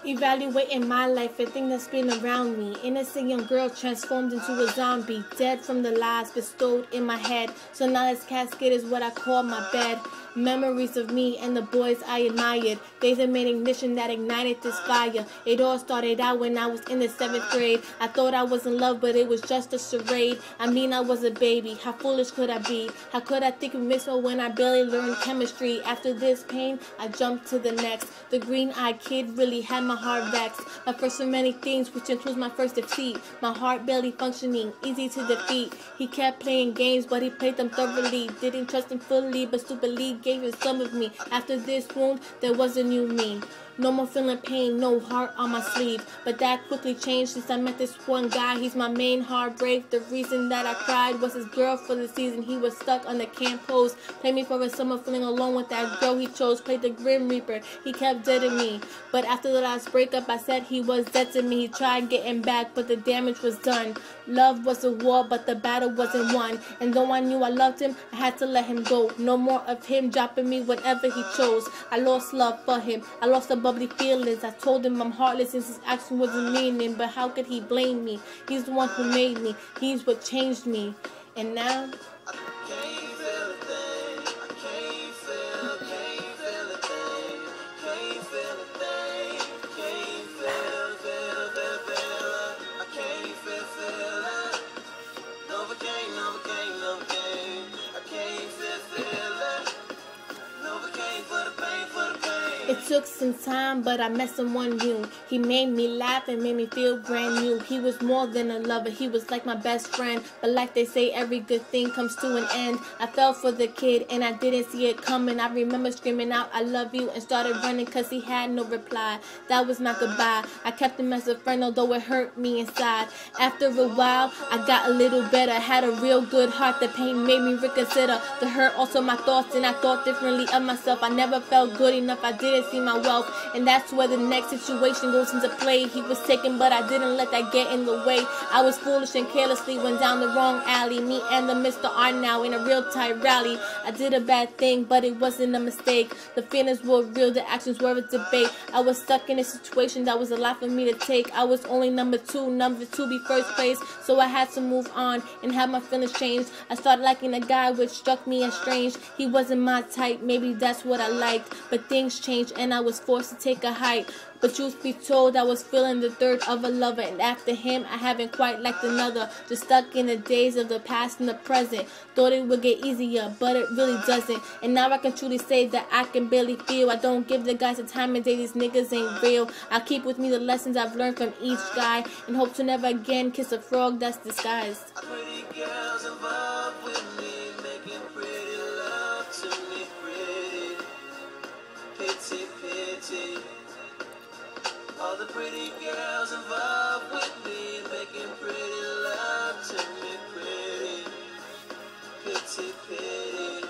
Evaluating my life, everything that's been around me. Innocent young girl transformed into a zombie, dead from the lies bestowed in my head. So now this casket is what I call my bed. Memories of me and the boys I admired. Days of main ignition that ignited this fire. It all started out when I was in the 7th grade. I thought I was in love, but it was just a charade. I mean, I was a baby. How foolish could I be? How could I think of missile when I barely learned chemistry? After this pain, I jumped to the next. The green-eyed kid really had my heart vexed. My first of many things, which includes my first defeat. My heart barely functioning, easy to defeat. He kept playing games, but he played them thoroughly. Didn't trust him fully, but stupidly gave him some of me. After this wound, there was a new me. No more feeling pain, no heart on my sleeve. But that quickly changed since I met this one guy. He's my main heartbreak. The reason that I cried was his girl for the season. He was stuck on the camp post. Played me for a summer feeling alone with that girl he chose. Played the Grim Reaper. He kept dead in me. But after the last breakup, I said he was dead to me. He tried getting back, but the damage was done. Love was a war, but the battle wasn't won. And though I knew I loved him, I had to let him go. No more of him dropping me whenever he chose. I lost love for him. I lost the bubbly feelings. I told him I'm heartless since his action wasn't meaning. But how could he blame me? He's the one who made me. He's what changed me. And now it took some time, but I met someone new. He made me laugh and made me feel brand new. He was more than a lover, he was like my best friend. But like they say, every good thing comes to an end. I fell for the kid and I didn't see it coming. I remember screaming out, I love you, and started running cause he had no reply. That was my goodbye. I kept him as a friend although it hurt me inside. After a while, I got a little better. Had a real good heart. The pain made me reconsider. The hurt also my thoughts, and I thought differently of myself. I never felt good enough. I didn't see my wealth, and that's where the next situation goes into play. He was taken, but I didn't let that get in the way. I was foolish and carelessly went down the wrong alley. Me and the Mr. are now in a real tight rally. I did a bad thing, but it wasn't a mistake. The feelings were real, the actions were a debate. I was stuck in a situation that was a lot for me to take. I was only number two be first place, so I had to move on and have my feelings changed. I started liking a guy which struck me as strange. He wasn't my type, maybe that's what I liked, but things changed and I was forced to take a hike. But truth be told, I was feeling the third of a lover, and after him I haven't quite liked another. Just stuck in the days of the past and the present. Thought it would get easier, but it really doesn't. And now I can truly say that I can barely feel. I don't give the guys the time of day, these niggas ain't real. I keep with me the lessons I've learned from each guy, and hope to never again kiss a frog that's disguised. Pretty girls involved with me, making pretty love to me, pretty, pity. All the pretty girls involved with me, making pretty love to me, pretty, pity.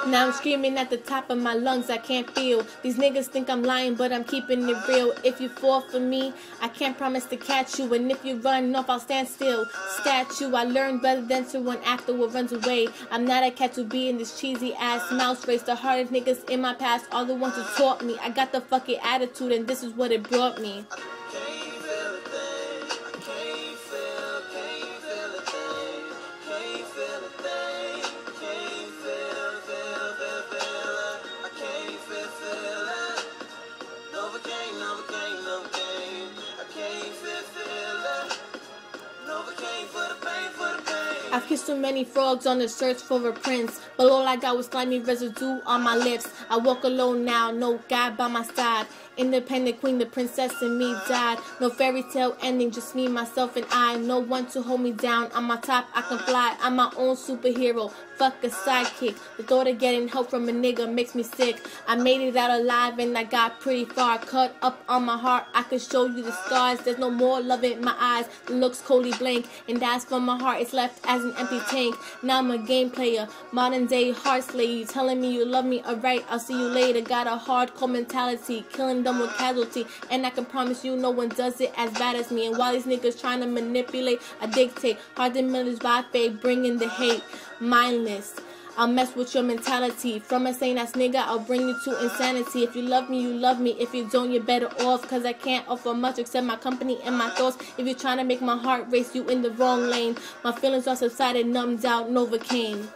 Now I'm screaming at the top of my lungs, I can't feel. These niggas think I'm lying, but I'm keeping it real. If you fall for me, I can't promise to catch you. And if you run off, I'll stand still. Statue, I learned better than to run after what runs away. I'm not a cat to be in this cheesy ass mouse race. The hardest niggas in my past are the ones who taught me. I got the fucking attitude, and this is what it brought me. I've kissed so many frogs on the search for a prince, but all I got was slimy residue on my lips. I walk alone now, no guy by my side. Independent queen, the princess in me died. No fairy tale ending, just me, myself, and I. No one to hold me down. On my top, I can fly. I'm my own superhero. Fuck a sidekick. The thought of getting help from a nigga makes me sick. I made it out alive and I got pretty far. Cut up on my heart, I could show you the scars. There's no more love in my eyes. The looks coldly blank, and that's from my heart. It's left as an empty tank. Now I'm a game player, modern day heart slave. You telling me you love me? Alright, I'll see you later. Got a hardcore mentality, killing them with casualty, and I can promise you no one does it as bad as me. And while these niggas trying to manipulate, I dictate. Hard to Miller's by fate, bringing the hate. Mindless, I'll mess with your mentality. From a sane ass nigga, I'll bring you to insanity. If you love me, you love me. If you don't, you're better off. Cause I can't offer much except my company and my thoughts. If you're trying to make my heart race, you in the wrong lane. My feelings are subsided, numbed out, Novocaine.